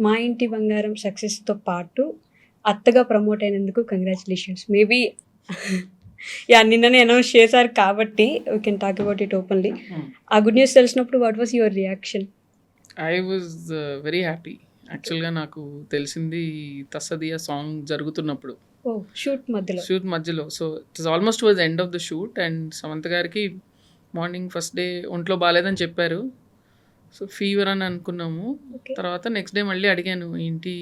మా ఇంటి బంగారం సక్సెస్‌తో పాటు అత్తగా ప్రమోట్ అయినందుకు కంగ్రాచ్యులేషన్స్. Maybe yeah! నిన్ననే అనౌన్స్ చేశారు కాబట్టి we can talk about it openly. ఆ గుడ్ న్యూస్ తెలిసినప్పుడు what was your reaction? I was very happy. యాక్చువల్‌గా నాకు తెలిసింది 'తస్సదియ' సాంగ్ జరుగుతున్నప్పుడు. ఓహ్! షూట్ మధ్యలో. షూట్ మధ్యలో. So, it is almost towards the end of the shoot and Samantha గారికి morning first day ఒంట్లో బాలేదని చెప్పారు. సో, ఫీవర్ అని అనుకున్నాము. ఓకే. తర్వాత నెక్స్ట్ డే మళ్ళీ అడిగాను, ఏంటి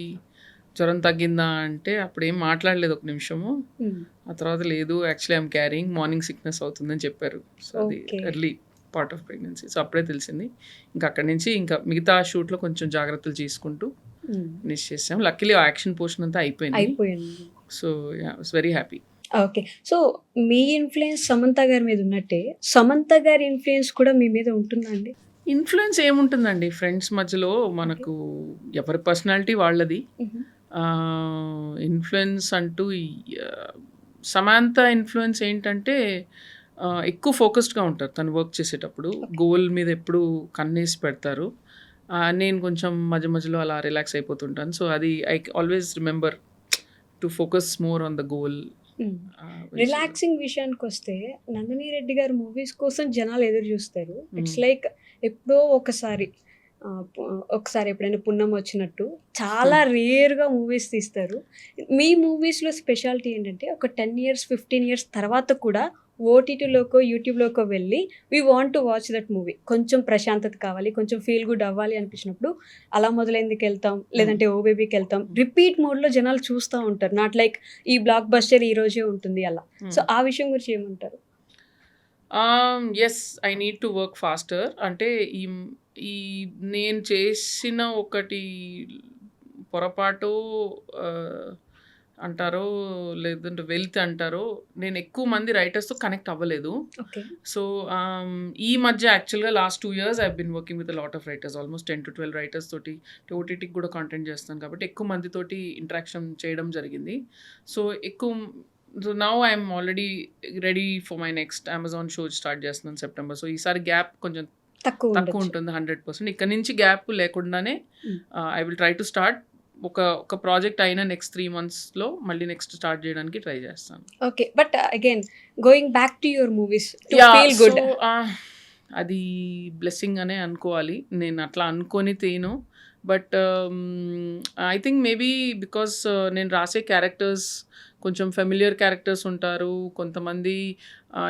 జ్వరం తగ్గిందా అంటే అప్పుడేం మాట్లాడలేదు ఒక నిమిషము. హ్మ్. ఆ తర్వాత లేదు actually I'm carrying morning sickness అవుతుందని చెప్పారు. సో, అది okay. Early part of pregnancy. So, అప్పుడే తెలిసింది. ఇంకా అక్కడి నుంచి ఇంకా మిగతా షూట్‌లో కొంచెం జాగ్రత్తలు తీసుకుంటూ హ్మ్. ఫినిష్ చేసాం. లక్కీలీ ఆ యాక్షన్ పోర్షన్ అంతా అయిపోయింది. అయిపోయింది. So, yeah! I was very happy. Okay. So, me influence Samantha గారి మీద ఉన్నట్టే, సమంత గారి ఇన్‌ఫ్లూయెన్స్ కూడా మీ మీద ఉంటుందా అండి? ఇన్‌ఫ్లూయెన్స్ ఏముంటుందండి ఫ్రెండ్స్ మధ్యలో మనకు ఎవరి పర్సనాలిటీ వాళ్ళది. హుహు. ఇన్‌ఫ్లూయెన్స్ అంటూ సమాంత ఇన్‌ఫ్లూయెన్స్ ఏంటంటే ఎక్కువ ఫోకస్డ్‌గా ఉంటారు తను వర్క్ చేసేటప్పుడు. గోల్ మీద ఎప్పుడూ కన్నేసి పెడతారు. నేను కొంచెం మధ్య మధ్యలో అలా రిలాక్స్ అయిపోతుంటాను. సో, అది I always remember to focus more on the goal. హ్మ్. రిలాక్సింగ్ విషయానికొస్తే 'నందిని రెడ్డి' గారి మూవీస్ కోసం జనాలు ఎదురు జూస్తారు. ఇట్స్ లైక్ ఎప్పుడో ఒకసారి ఒకసారి ఎప్పుడైనా పున్నమి వచ్చినట్టు చాలా రేర్‌గా మూవీస్ తీస్తారు. మీ మూవీస్‌లో స్పెషాలిటీ ఏంటంటే ఒక 10 ఇయర్స్, 15 ఇయర్స్ తర్వాత కూడా ఓటీటీలోకో, యూట్యూబ్‌లోకో వెళ్ళి we want to watch that movie. కొంచెం ప్రశాంతత కావాలి, కొంచెం ఫీల్ గుడ్ అవ్వాలి అనిపించినప్పుడు అలా మొదలైందికెళ్తాం, లేదంటే ఓ బేబీకెళ్తాం. రిపీట్ మోడ్‌లో జనాలు చూస్తా ఉంటారు. నాట్ లైక్ ఈ బ్లాక్ బస్టర్ ఈ రోజే ఉంటుంది అలా. సో, ఆ విషయం గురించి ఏమంటారు? Yes. I need to work faster. అంటే ఈ ఈ నేను చేసిన ఒకటి పొరపాటో అంటారో, లేదంటే వెల్త్ అంటారో, నేను ఎక్కువ మంది రైటర్స్‌తో కనెక్ట్ అవ్వలేదు. ఓకే. సో, ఈ మధ్య యాక్చువల్‌గా last 2 years I have been working with a lot of writers. Almost 10-12 writers తోటి ఓటీటీకి కూడా కంటెంట్ చేస్తాను కాబట్టి ఎక్కువ మందితోటి ఇంటరాక్షన్ చేయడం జరిగింది. So, now I'm already ready for my next Amazon show start చేస్తున్నాను సెప్టెంబర్. సో, ఈసారి గ్యాప్ కొంచెం తక్కువ తక్కువ ఉంటుంది 100%. ఇక్కడ నుంచి గ్యాప్ లేకుండానే hmm. I will try to start ఒక ప్రాజెక్ట్ అయిన నెక్స్ట్ 3 మంత్స్‌లో మళ్ళీ నెక్స్ట్ స్టార్ట్ చేయడానికి ట్రై చేస్తాను. Okay. But again going back to your movies to yeah! Feel so, good. అది బ్లెస్సింగ్ అనే అనుకోవాలి. నేను అట్లా అనుకోని తేను. But I think maybe because నేను రాసే క్యారెక్టర్స్ కొంచెం ఫెమిలియర్ క్యారెక్టర్స్ ఉంటారు. కొంతమంది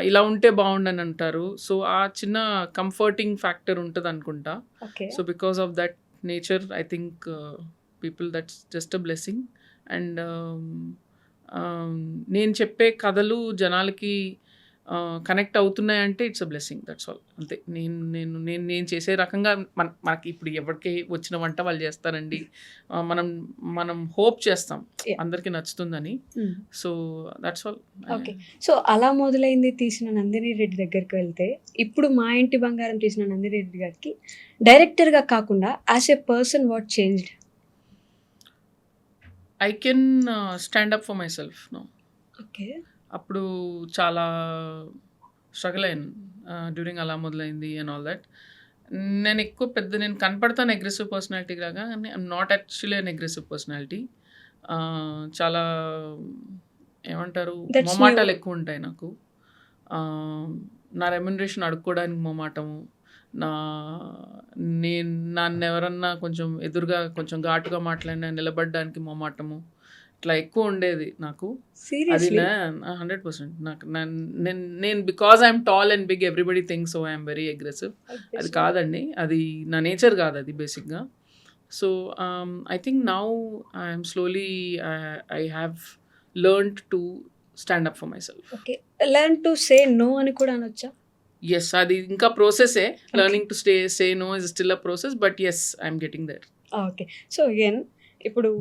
ఇలా ఉంటే బావుండని అంటారు. సో, ఆ చిన్న కంఫర్టింగ్ ఫ్యాక్టర్ ఉంటదనుకుంటా. Okay. So, because of that nature I think people that's just a blessing. And నేను చెప్పే కథలు జనాలకి కనెక్ట్ అవుతున్నాయంటే it's a blessing. That's all. అంతే. నేను చేసే రకంగా మనకి ఇప్పుడు ఎవరికి వచ్చిన వంట వాళ్ళు చేస్తారండి. మనం హోప్ చేస్తాం Yeah. అందరికీ నచ్చుతుందని. హ్మ్. So, that's all. Okay. So, అలా మొదలైంది తీసిన 'నందిని రెడ్డి' దగ్గరికి వెళ్తే, ఇప్పుడు 'మా ఇంటి బంగారం' తీసిన 'నందిని రెడ్డి' గారికి డైరెక్టర్‌గా కాకుండా as a person what changed? I can stand up for myself now. Okay. అప్పుడు చాలా స్ట్రగుల్ అయ్యాను. డ్యూరింగ్ అలా మొదలైంది అండ్ ఆల్ దట్. నేను కనపడతాను అగ్రెసివ్ పర్సనాలిటీ లాగా. కానీ I'm not actually an aggressive personality. చాలా ఏమంటారు That's మొమాటాలు new. ఎక్కువ ఉంటాయి నాకు. నా రెమ్యునరేషన్ అడుక్కోవడానికి మొమాటము. నా నన్నెవరన్నా కొంచెం ఎదురుగా కొంచెం ఘాటుగా మాట్లాడినా నిలబడడానికి మొమాటము. ఇట్లా ఎక్కువ ఉండేది నాకు. అది సీరియస్లీ? 100% నాకు నేను because I'm tall and big everybody thinks so I'm very aggressive. అది కాదండి. అది నా నేచర్ కాదు అది బేసిక్‌గా. So, I think now I'm slowly I have learned to stand up for myself. Okay. Learn to say no అని కూడా అనొచ్చా? యెస్. అది ఇంకా ప్రాసెసే. Learning to say no is still a process. But yes I'm getting there. Okay. So, again ఇప్పుడు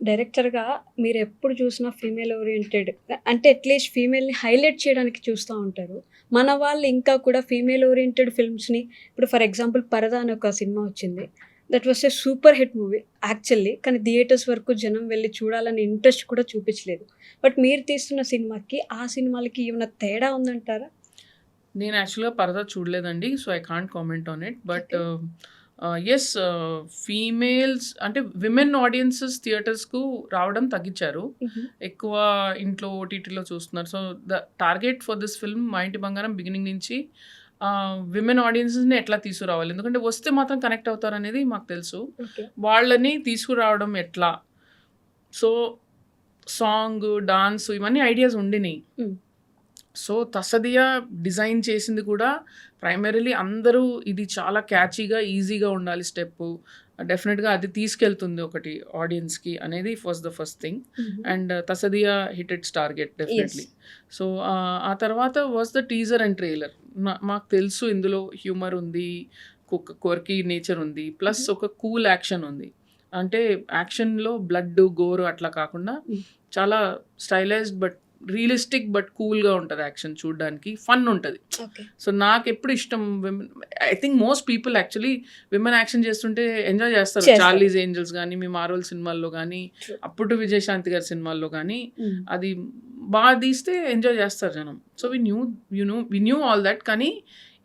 డైరెక్టర్‌గా మీరెప్పుడు చూసినా ఫీమేల్ ఓరియెంటెడ్ అంటే అట్‌లీస్ట్ ఫీమేల్‌ని హైలైట్ చేయడానికి చూస్తా ఉంటారు. మన వాళ్ళు ఇంకా కూడా ఫీమేల్ ఓరియెంటెడ్ ఫిల్మ్స్‌ని ఇప్పుడు ఫర్ ఎగ్జాంపుల్ 'పరద' అని ఒక సినిమా వచ్చింది. That was a super hit movie actually. కానీ థియేటర్స్ వరకు జనం వెళ్లి చూడాలని ఇంట్రెస్ట్ కూడా చూపించలేదు. బట్ మీరు తీస్తున్న సినిమాకి, ఆ సినిమాలకి ఏమైనా తేడా ఉందంటారా? నేను యాక్చువల్‌గా 'పరద' చూడలేదండి. So, I can't comment on it. But okay. Yes. Females అంటే విమెన్ ఆడియన్సెస్ థియేటర్స్‌కు రావడం తగ్గించారు. ఎక్కువ ఇంట్లో ఓటీటీలో చూస్తున్నారు. So, the target for this film 'మా ఇంటి బంగారం' బిగినింగ్ నుంచి విమెన్ ఆడియన్సెస్‌ని ఎట్లా తీసుకురావాలి. ఎందుకంటే వస్తే మాత్రం కనెక్ట్ అవుతారనేది మాకు తెలుసు. ఓకే. వాళ్ళని తీసుకురావడం ఎట్లా? సో, సాంగ్, డాన్స్ ఇవన్నీ ఐడియాస్ ఉండినియి. హ్మ్. సో, 'తసదియ' డిజైన్ చేసింది కూడా ప్రైమరీలీ అందరూ ఇది చాలా క్యాచీగా, ఈజీగా ఉండాలి స్టెప్పు. డెఫినెట్‌గా అది తీసుకెళ్తుంది ఒకటి ఆడియన్స్‌కి అనేది was the first thing. And 'తసదియ' hit its target definitely. So, ఆ తర్వాత was the teaser and trailer. మాకు తెలుసు ఇందులో హ్యూమర్ ఉంది, క్వర్కీ నేచర్ ఉంది. ప్లస్ ఒక కూల్ యాక్షన్ ఉంది. అంటే యాక్షన్‌లో బ్లడ్, గోర్ అట్లా కాకుండా చాలా స్టైలైజ్డ్ బట్ రియలిస్టిక్ బట్ కూల్‌గా ఉంటది యాక్షన్ చూడ్డానికి. ఫన్ ఉంటది. ఓకే. సో, నాకెప్పుడు ఇష్టం I think most people actually women action చేస్తుంటే ఎంజాయ్ చేస్తారు. చేస్తారు. 'చార్లీస్ ఏంజెల్స్' గానీ, మీ 'మార్వెల్' సినిమాల్లో గానీ, True. అప్పుడు విజయశాంతి గారి సినిమాల్లో గానీ అది బాగా తీస్తే ఎంజాయ్ చేస్తారు జనం. So, we knew all that. కానీ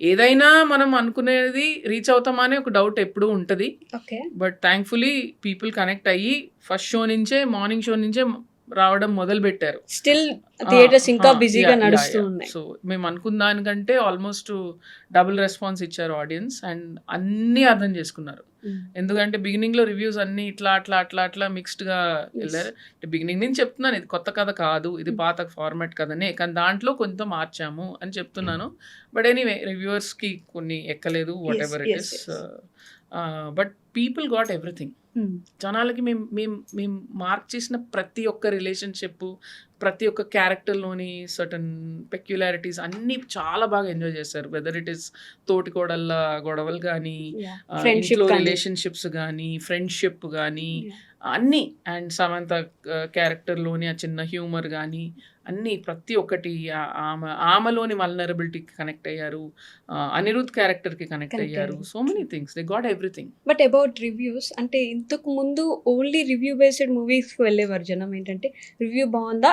ఏదైనా మనం అనుకునేది రీచ్ అవుతామా అనే ఒక డౌట్ ఎప్పుడూ ఉంటది. Okay. But thankfully people connect అయ్యి ఫస్ట్ షో నుంచే మార్నింగ్ షో నుంచే రావడం మొదలుపెట్టారు. స్టిల్ థియేటర్స్ ఇంకా ఆ! బిజీగా యాహ్! నడుస్తూ యాహ్! ఉన్నాయి. సో, మేము అనుకున్న దానికంటే ఆల్మోస్ట్ డబుల్ రెస్పాన్స్ ఇచ్చారు ఆడియన్స్. అండ్ అన్నీ అర్థం చేసుకున్నారు. ఎందుకంటే బిగినింగ్‌లో రివ్యూస్ అన్నీ ఇట్లా మిక్స్డ్‌గా ఎళ్లారు. బిగినింగ్ నుంచి చెప్తున్నాను ఇది కొత్త కథ కాదు. ఇది పాత ఫార్మాట్ కథనే. కానీ దాంట్లో కొంత మార్చాము అని చెప్తున్నాను. బట్ ఎనీవే రివ్యూవర్స్‌కి కొన్ని ఎక్కలేదు. Whatever it yes, is. yes. But people got everything. జనాలకి మేము మార్క్ చేసిన ప్రతి ఒక్క రిలేషన్‌షిప్, ప్రతి ఒక్క క్యారెక్టర్‌లోని సర్టెన్ పెక్యులారిటీస్ అన్నీ చాలా బాగా ఎంజాయ్ చేశారు. వెదర్ ఇట్ ఈస్ తోటికోడళ్ళ గొడవలు గానీ, ఫ్రెండ్షిప్ ఇంట్లో కానీ రిలేషన్‌షిప్స్ గానీ, ఫ్రెండ్‌షిప్ గానీ అన్నీ. అండ్ సమంత క్యారెక్టర్‌లోని ఆ చిన్న హ్యూమర్ గానీ అన్నీ ప్రతి ఒక్కటి ఆమెలోని వల్నరబిలిటీకి కనెక్ట్ అయ్యారు. అనిరుద్ క్యారెక్టర్‌కి కనెక్ట్ Connect అయ్యారు. అయ్యారు. So many things. They got everything. But about reviews అంటే ఇంతకు ముందు ఓన్లీ రివ్యూ బేస్డ్ మూవీస్‌కి వెళ్ళేవారు జనం. ఏంటంటే రివ్యూ బాగుందా?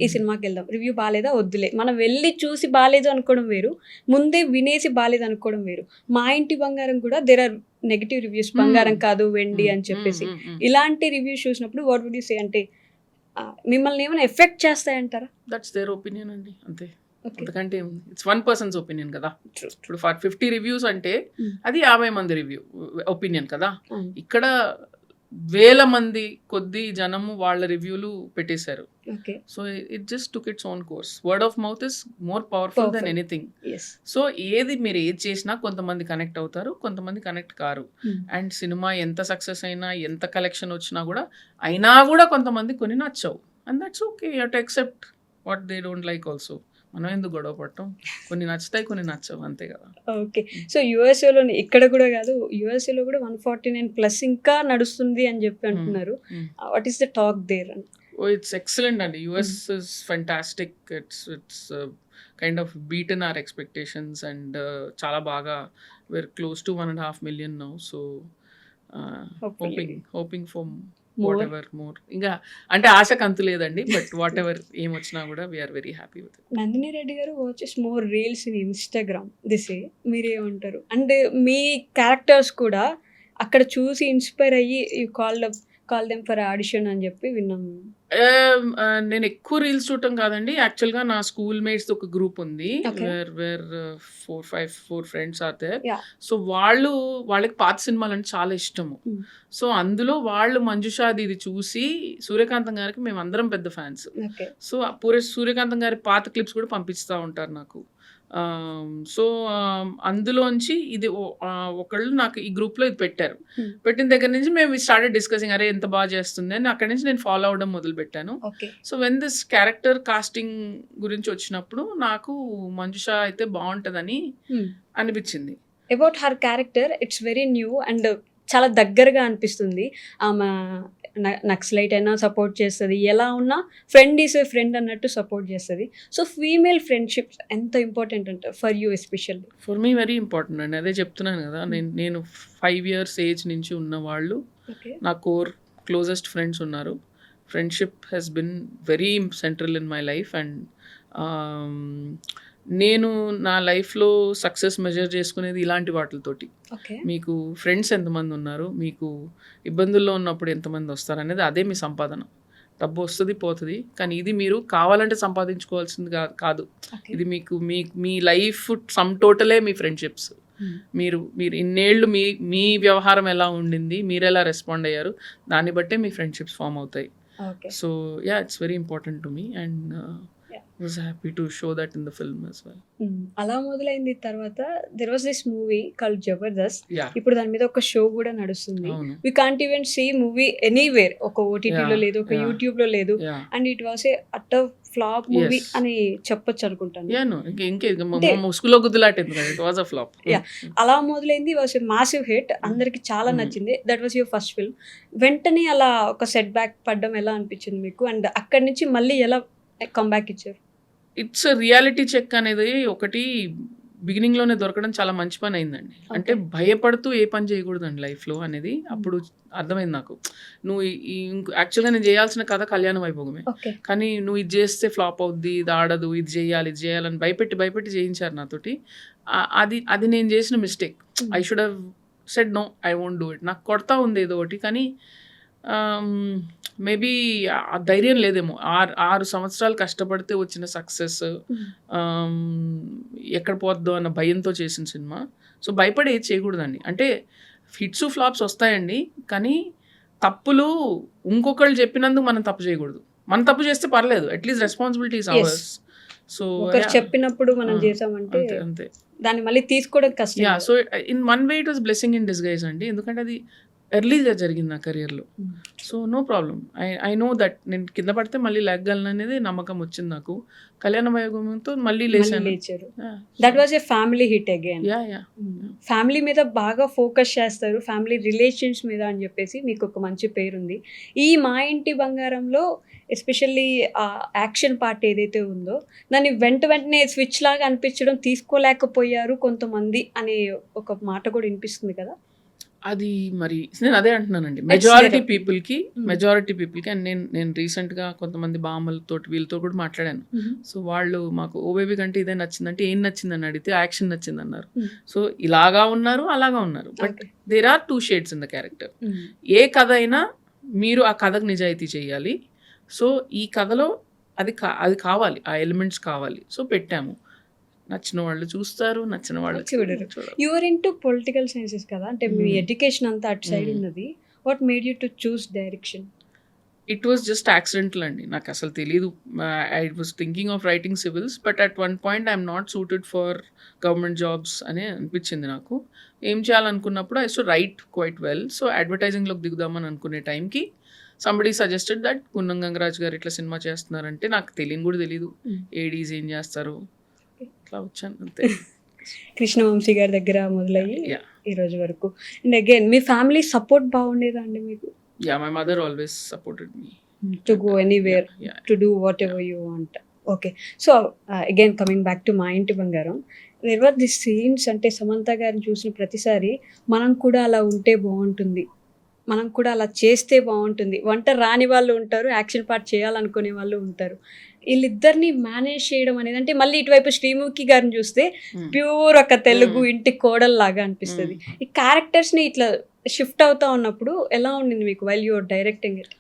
ఈ సినిమాకి వెళ్దాం. రివ్యూ బాలేదా? వద్దులే. మనం వెళ్ళి చూసి బాలేదు అనుకోవడం వేరు. ముందే వినేసి బాలేదు అనుకోవడం వేరు. 'మా ఇంటి బంగారం' కూడా దేర్ ఆర్ నెగెటివ్ రివ్యూస్. బంగారం కాదు వెండి అని చెప్పేసి. ఇలాంటి రివ్యూస్ చూసినప్పుడు వాట్ వుడ్ యూ సే? అంటే మిమ్మల్ని ఏమైనా ఎఫెక్ట్ చేస్తాయంటారా? దట్స్ దేర్ ఒపీనియన్ అండి. అంతే. ఓకే. అంతకంటే ఇట్స్ వన్ పర్సన్స్ ఒపీనియన్ కదా. True. ఇప్పుడు 50 రివ్యూస్ అంటే అది 50 మంది ఒపీనియన్ కదా. అవును. ఇక్కడ వేల మంది కొద్ది జనము వాళ్ళ రివ్యూలు పెట్టేశారు. Okay. So it just took its own course. Word of mouth is more powerful than Powerful. Anything. Yes. So మీరు ఏది చేసినా కొంతమంది కనెక్ట్ అవుతారు, కొంతమంది కనెక్ట్ కారు. అండ్ సినిమా ఎంత సక్సెస్ అయినా, ఎంత కలెక్షన్ వచ్చినా కూడా కొంతమంది కొన్ని నచ్చవు. And that's okay. You have to accept what they don't like also. మనం ఎందుకు గొడవ పడటం? కొన్ని నచ్చుతాయి, కొన్ని నచ్చవు అంతే కదా. ఓకే. సో యూఎస్ఏలోని ఇక్కడ కూడా కాదు, యూఎస్ఏలో కూడా 149+ ఇంకా నడుస్తుంది అని చెప్పి అంటున్నారు. What is the talk there? Oh, it's excellent అండి. US is fantastic. It's kind of beaten our expectations and చాలా బాగా we're close to 1.5 million now. So hoping for whatever more. ఇంకా అంటే ఆశకు అంతు లేదండి. బట్ వాటెవర్ ఏమొచ్చినా కూడా we're very happy with it. Nandini Reddy garu watches more reels in Instagram దిసే. మీరేమంటారు? అంటే మీ క్యారెక్టర్స్ కూడా అక్కడ చూసి ఇన్స్పైర్ అయ్యి you call them for audition అని చెప్పి విన్నాము. నేను ఎక్కువ రీల్స్ చూడటం కాదండి. యాక్చువల్గా నా స్కూల్ మేట్స్ ఒక గ్రూప్ ఉంది. Okay. Where 4 friends are there. Yeah. So వాళ్ళకి పాత సినిమాలు అంటే చాలా ఇష్టము. సో అందులో వాళ్ళు మంజుషాది ఇది చూసి సూర్యకాంతం గారికి మేము అందరం పెద్ద ఫ్యాన్స్. ఓకే. సో సూర్యకాంతం గారి పాత క్లిప్స్ కూడా పంపిస్తూ ఉంటారు నాకు. సో అందులోంచి ఇది ఒకళ్ళు నాకు ఈ గ్రూప్లో ఇది పెట్టారు. పెట్టిన దగ్గర నుంచి మేము స్టార్టెడ్ డిస్కసింగ్, అరే ఎంత బాగా చేస్తుంది అని. అక్కడి నుంచి నేను ఫాలో అవడం మొదలు పెట్టాను. Okay. So when this character casting గురించి వచ్చినప్పుడు నాకు మంజుష అయితే బాగుంటుందని అనిపించింది. About her character it's very new and చాలా దగ్గరగా అనిపిస్తుంది. ఆమె నక్సలైట్ అయినా సపోర్ట్ చేస్తుంది, ఎలా ఉన్నా ఫ్రెండ్ ఈస్ ఏ ఫ్రెండ్ అన్నట్టు సపోర్ట్ చేస్తుంది. సో ఫీమేల్ ఫ్రెండ్షిప్స్ ఎంత ఇంపార్టెంట్ అంటే for you especially? For me very important అండి. అదే చెప్తున్నాను కదా, నేను 5 years ఏజ్ నుంచి ఉన్న వాళ్ళు ఓకే. నా కోర్ క్లోజెస్ట్ ఫ్రెండ్స్ ఉన్నారు. Friendship has been very central in my life. And నేను నా లైఫ్లో సక్సెస్ మెజర్ చేసుకునేది ఇలాంటి వాటితోటి. ఓకే. మీకు ఫ్రెండ్స్ ఎంతమంది ఉన్నారు, మీకు ఇబ్బందుల్లో ఉన్నప్పుడు ఎంతమంది వస్తారు అనేది అదే మీ సంపాదన. డబ్బు వస్తుంది పోతుంది, కానీ ఇది మీరు కావాలంటే సంపాదించుకోవాల్సింది కాదు. ఓకే. ఇది మీకు మీ మీ లైఫ్ సమ్ టోటలే మీ ఫ్రెండ్షిప్స్. మీరు మీరు ఇన్నేళ్ళు మీ వ్యవహారం ఎలా ఉండింది, మీరు ఎలా రెస్పాండ్ అయ్యారు, దాన్ని బట్టే మీ ఫ్రెండ్షిప్స్ ఫామ్ అవుతాయి. Okay. So yeah, it's very important to me and was happy to show that in the film as well. అలా మొదలైంది. తర్వాత there was this movie called Jabardasth. Yeah. ఇప్పుడు దాని మీద ఒక షో కూడా నడుస్తుంది. అవును. We can't even see movie anywhere. ఒక ఓటీటీలో Yeah. లేదు, ఒక Yeah. యూట్యూబ్ లో లేదు. Yeah. And it was a utter flop movie Yes. అని చెప్పొచ్చు అనుకుంటాను. Yeah, no. ముసుగులో గుద్దులాట ఎందుకు? It was a flop. Yeah. అలా మొదలైంది. Was a massive hit. అందరికి చాలా నచ్చింది. That was your first film. వెంటనే అలా ఒక సెట్ బ్యాక్ పడ్డం ఎలా అనిపించింది మీకు? అండ్ అక్కడి నుంచి మళ్ళీ ఎలా కంబ్యాక్ ఇచ్చారు? ఇట్స్ రియాలిటీ చెక్ అనేది ఒకటి బిగినింగ్లోనే దొరకడం చాలా మంచి పని అయిందండి. అంటే భయపడుతూ ఏ పని చేయకూడదండి లైఫ్లో అనేది అప్పుడు అర్థమైంది నాకు. నువ్వు యాక్చువల్గా నేను చేయాల్సిన కథ కళ్యాణ వైభోగమే, ఓకే. కానీ నువ్వు ఇది చేస్తే ఫ్లాప్ అవుద్ది, ఇది ఆడదు, ఇది చేయాలని భయపెట్టి చేయించారు నాతోటి. అది నేను చేసిన mistake. I should have said no, I won't do it. నాకు కొడతా ఉంది ఏదో ఒకటి, కానీ మేబీ ఆ ధైర్యం లేదేమో. 6 సంవత్సరాలు కష్టపడితే వచ్చిన సక్సెస్ ఎక్కడ పోద్దో అన్న భయంతో చేసిన సినిమా. సో భయపడి ఏది చేయకూడదండి. అంటే హిట్స్ ఫ్లాప్స్ వస్తాయండి, కానీ తప్పులు ఇంకొకళ్ళు చెప్పినందుకు మనం తప్పు చేయకూడదు. మనం తప్పు చేస్తే పర్లేదు, at least responsibility is ours. So ఒకరు చెప్పినప్పుడు మనం చేసామంటే అంతే. దాన్ని మళ్ళీ తీసుకోవడం కష్టం. Yeah, so in one way it was blessing in disguise అండి, ఎందుకంటే అది ఎర్లీగా జరిగింది నా కెరియర్లో. So no problem. I know that నేను కింద పడితే మళ్ళీ లేగలను అనేది నమ్మకం వచ్చింది నాకు. కళ్యాణ వైభవంతో మళ్ళీ లేచాను. That was a family hit again. Yeah. Family మీద బాగా ఫోకస్ చేస్తారు, ఫ్యామిలీ రిలేషన్స్ మీద అని చెప్పేసి మీకు ఒక మంచి పేరుంది. ఈ మా ఇంటి బంగారంలో ఎస్పెషల్లీ ఆ యాక్షన్ పార్ట్ ఏదైతే ఉందో దాన్ని వెంటనే స్విచ్ లాగా అనిపించడం, తీసుకోలేకపోయారు కొంతమంది అనే ఒక మాట కూడా వినిపిస్తుంది కదా. అది మరి నేను అదే అంటున్నానండి, మెజారిటీ పీపుల్కి అండ్ నేను రీసెంట్గా కొంతమంది బామ్మలతో వీళ్ళతో కూడా మాట్లాడాను. సో వాళ్ళు మాకు ఓ బేబీ కంటే ఇదే నచ్చిందంటే ఏం నచ్చిందని అడిగితే యాక్షన్ నచ్చింది అన్నారు. సో ఇలాగా ఉన్నారు, అలాగా ఉన్నారు, but there are 2 shades in the character. ఏ కథ అయినా మీరు ఆ కథకు నిజాయితీ చేయాలి. సో ఈ కథలో అది కావాలి, ఆ ఎలిమెంట్స్ కావాలి. సో పెట్టాము. నచ్చిన వాళ్ళు చూస్తారు, నచ్చిన వాళ్ళు చూడరు. యువర్ ఇంటూ పొలిటికల్ సైన్సెస్ కదా, అంటే మీ ఎడ్యుకేషన్ అంతా అటు సైడ్ ఉన్నది. What made you to choose direction? It was just accidental అండి, నాకు అసలు తెలీదు. I was thinking of writing civils, but at one point I'm not suited for government jobs అని అనిపించింది నాకు. ఏం చేయాలనుకున్నప్పుడు I to write quite well. So అడ్వర్టైజింగ్లోకి దిగుదామని అనుకునే టైంకి somebody suggested that Kunnam Gangaraj garu ఇట్లా సినిమా చేస్తున్నారంటే నాకు తెలియని కూడా తెలీదు. ఏడీస్ ఏం చేస్తారు, ఇట్లా వచ్చాను అంతే. కృష్ణవంశీ గారి దగ్గర మొదలయ్యి ఈ రోజు వరకు. అండ్ అగైన్ మీ ఫ్యామిలీ సపోర్ట్ బాగుండేదా అండి మీకు? Yeah, my mother always supported me to go anywhere, to do whatever you want. Okay. So again coming back to Maa Inti బంగారం, దేర్ వర్ దిస్ సీన్స్. అంటే సమంత గారిని చూసిన ప్రతిసారి మనం కూడా అలా ఉంటే బాగుంటుంది, మనం కూడా అలా చేస్తే బాగుంటుంది. వంట రాని వాళ్ళు ఉంటారు, యాక్షన్ పార్ట్ చేయాలనుకునే వాళ్ళు ఉంటారు. వీళ్ళిద్దరిని మేనేజ్ చేయడం అనేది, అంటే మళ్ళీ ఇటువైపు శ్రీముఖి గారిని చూస్తే ప్యూర్ ఒక తెలుగు ఇంటి కోడల్లాగా అనిపిస్తుంది. ఈ క్యారెక్టర్స్ని ఇట్లా షిఫ్ట్ అవుతా ఉన్నప్పుడు ఎలా ఉండింది మీకు వైల్ యువర్ డైరెక్టింగ్ ఇట్?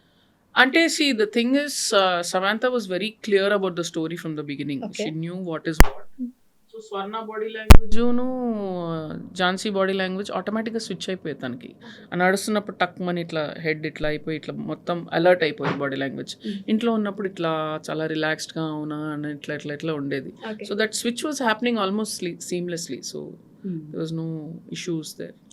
అంటే see, the thing is, Samantha was very clear about the story from the beginning. Okay. She knew what is what. So Swarna body లాంగ్వేజ్ను Jhansi body language ఆటోమేటిక్గా స్విచ్ అయిపోయింది తనకి. నడుస్తున్నప్పుడు టక్ మని ఇట్లా హెడ్ ఇట్లా అయిపోయి ఇట్లా మొత్తం అలర్ట్ అయిపోయింది బాడీ లాంగ్వేజ్. ఇంట్లో ఉన్నప్పుడు ఇట్లా చాలా రిలాక్స్డ్గా అవునా అని ఇట్లా ఉండేది. So that switch was happening almost seamlessly. So there was no issues there.